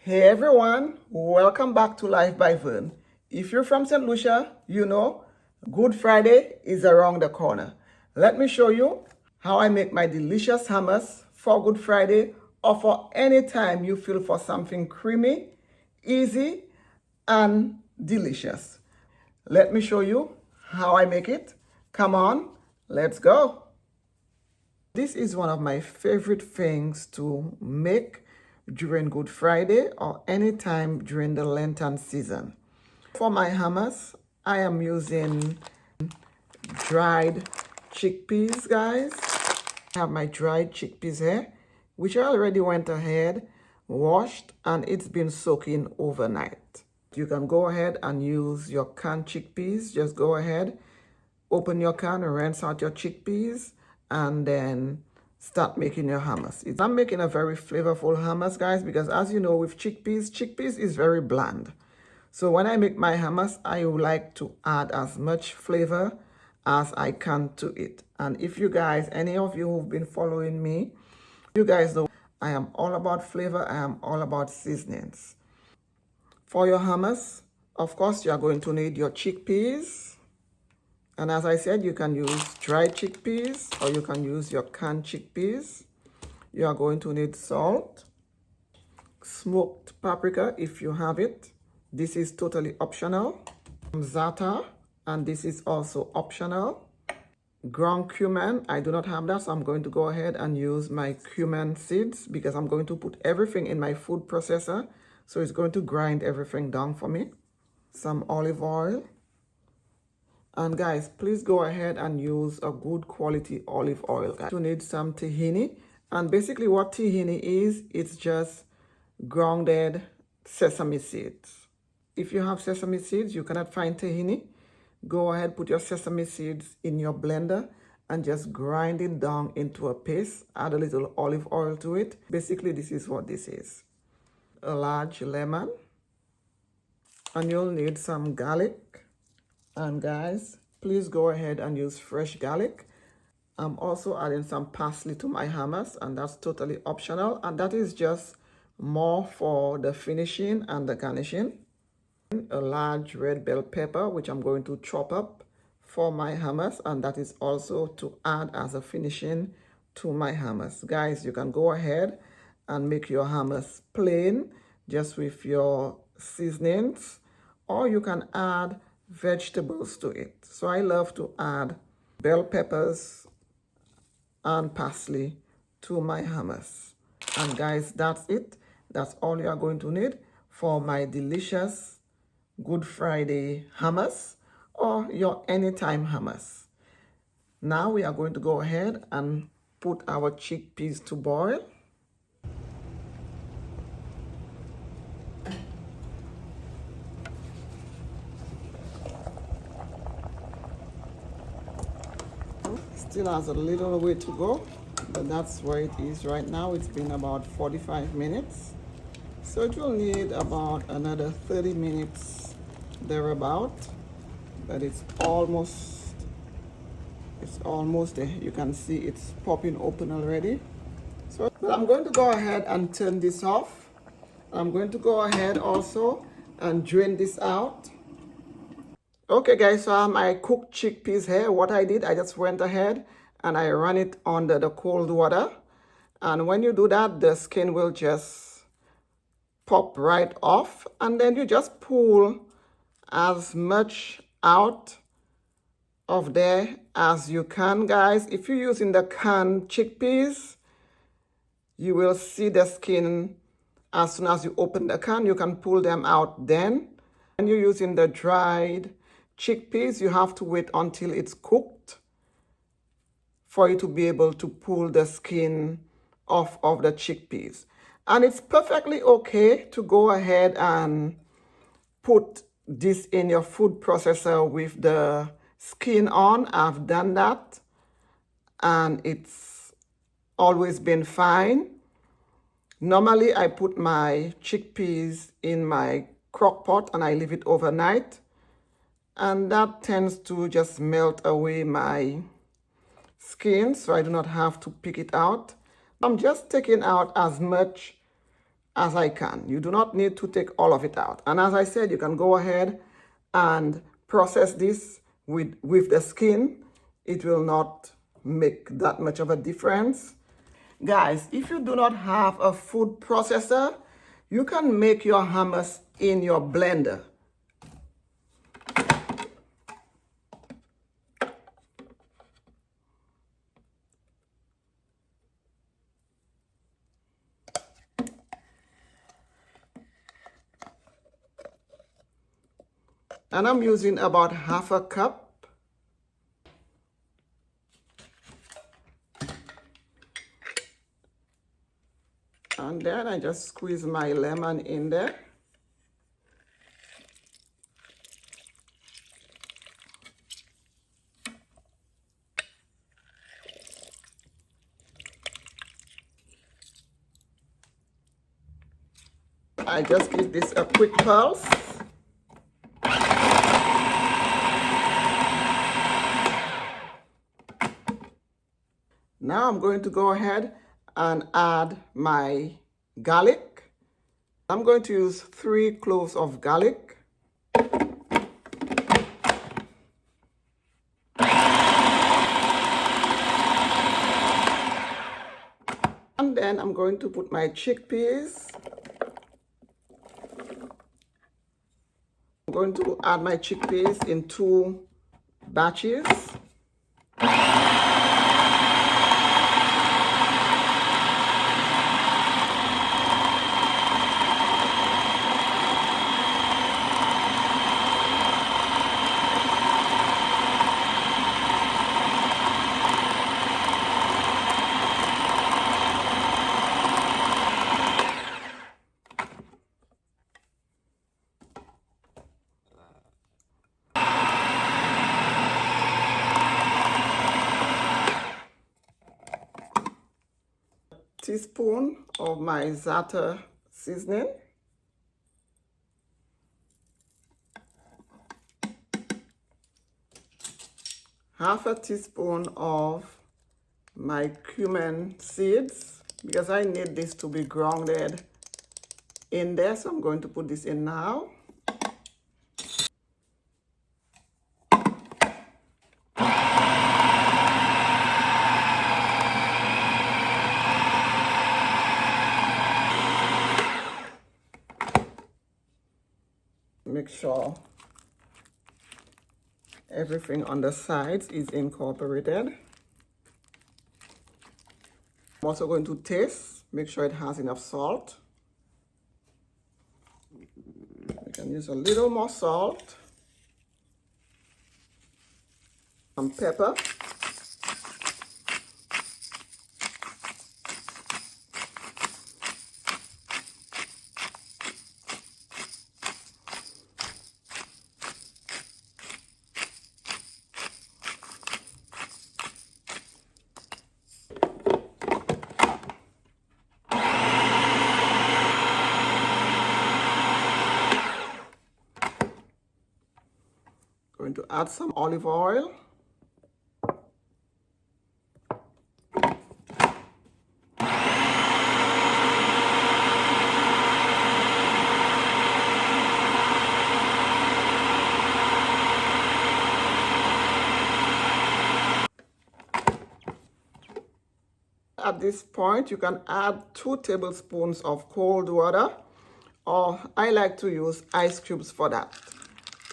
Hey everyone, welcome back to Life by Vern. If you're from St. Lucia, you know Good Friday is around the corner. Let me show you how I make my delicious hummus for Good Friday or for any time you feel for something creamy, easy, and delicious. Let me show you how I make it. Come on, let's go. This is one of my favorite things to make during Good Friday or anytime during the Lenten season. For my hummus, I am using dried chickpeas, guys. I have my dried chickpeas here, which I already went ahead, washed, and it's been soaking overnight. You can go ahead and use your canned chickpeas. Just go ahead, open your can, rinse out your chickpeas, and then start making your hummus. I'm making a very flavorful hummus, guys, because as you know, with chickpeas is very bland. So when I make my hummus, I would like to add as much flavor as I can to it. And if you guys, any of you who've been following me, you guys know I am all about flavor. I am all about seasonings. For your hummus, of course, you are going to need your chickpeas. And as I said, you can use dried chickpeas or you can use your canned chickpeas. You are going to need salt, smoked paprika if you have it. This is totally optional. Za'atar, and this is also optional. Ground cumin, I do not have that, so I'm going to go ahead and use my cumin seeds because I'm going to put everything in my food processor. So it's going to grind everything down for me. Some olive oil. And guys, please go ahead and use a good quality olive oil. Guys. You need some tahini. And basically what tahini is, it's just grounded sesame seeds. If you have sesame seeds, you cannot find tahini, go ahead, put your sesame seeds in your blender and just grind it down into a paste. Add a little olive oil to it. Basically, this is what this is. A large lemon. And you'll need some garlic. And guys, please go ahead and use fresh garlic. I'm also adding some parsley to my hummus, and that's totally optional. And that is just more for the finishing and the garnishing. A large red bell pepper, which I'm going to chop up for my hummus, and that is also to add as a finishing to my hummus. Guys, you can go ahead and make your hummus plain, just with your seasonings, or you can add vegetables to it. So I love to add bell peppers and parsley to my hummus. And guys, that's it. That's all you are going to need for my delicious Good Friday hummus or your anytime hummus. Now we are going to go ahead and put our chickpeas to boil. Still has a little way to go, but that's where it is right now. It's been about 45 minutes. So it will need about another 30 minutes thereabout, but it's almost there. You can see it's popping open already. So but I'm going to go ahead and turn this off. I'm going to go ahead also and drain this out. Okay guys, so I have my cooked chickpeas here. What I did, I just went ahead and I ran it under the cold water. And when you do that, the skin will just pop right off. And then you just pull as much out of there as you can, guys. If you're using the canned chickpeas, you will see the skin as soon as you open the can. You can pull them out then. When you're using the dried chickpeas, you have to wait until it's cooked for you to be able to pull the skin off of the chickpeas. And it's perfectly okay to go ahead and put this in your food processor with the skin on. I've done that and it's always been fine. Normally I put my chickpeas in my crock pot and I leave it overnight, and that tends to just melt away my skin, so I do not have to pick it out. I'm just taking out as much as I can. You do not need to take all of it out. And as I said, you can go ahead and process this with the skin. It will not make that much of a difference. Guys, if you do not have a food processor, you can make your hummus in your blender. And I'm using about half a cup. And then I just squeeze my lemon in there. I just give this a quick pulse. Now I'm going to go ahead and add my garlic. I'm going to use 3 cloves of garlic. And then I'm going to put my chickpeas. I'm going to add my chickpeas in 2 batches. Teaspoon of my za'atar seasoning. Half a teaspoon of my cumin seeds, because I need this to be grounded in there, so I'm going to put this in now. Make sure everything on the sides is incorporated. I'm also going to taste, make sure it has enough salt. We can use a little more salt, some pepper. Going to add some olive oil. At this point, you can add 2 tablespoons of cold water, or I like to use ice cubes for that.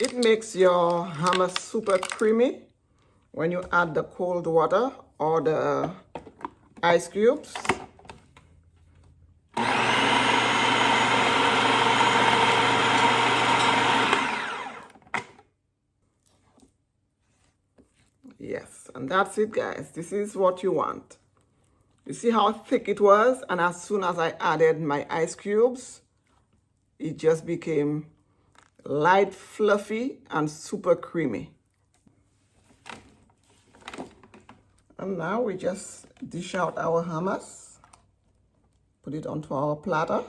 It makes your hummus super creamy when you add the cold water or the ice cubes. Yes, and that's it, guys. This is what you want. You see how thick it was? And as soon as I added my ice cubes, it just became light, fluffy, and super creamy. And now we just dish out our hummus, put it onto our platter.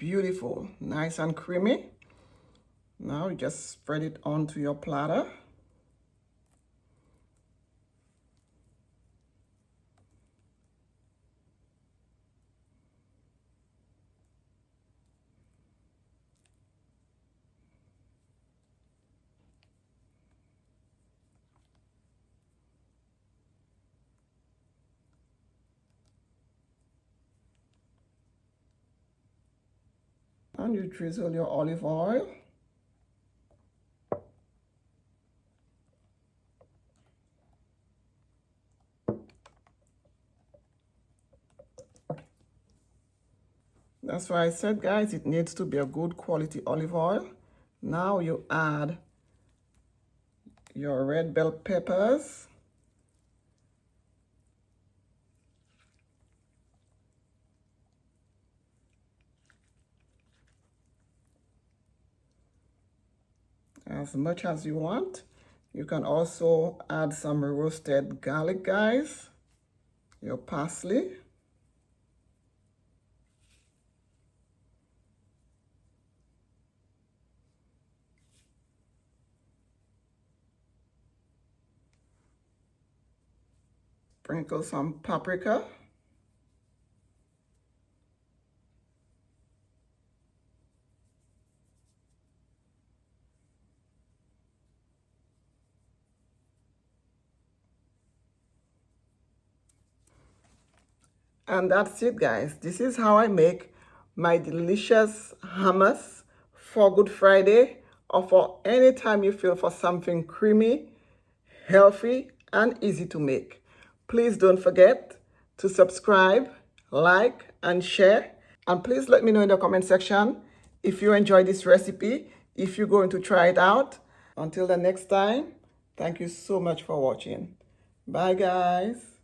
beautiful, nice and creamy. Now you just spread it onto your platter. And you drizzle your olive oil. That's why I said, guys, it needs to be a good quality olive oil. Now you add your red bell peppers. As much as you want. You can also add some roasted garlic, guys. Your parsley. Sprinkle some paprika. And that's it, guys. This is how I make my delicious hummus for Good Friday or for any time you feel for something creamy, healthy, and easy to make. Please don't forget to subscribe, like, and share. And please let me know in the comment section if you enjoy this recipe, if you're going to try it out. Until the next time, thank you so much for watching. Bye, guys.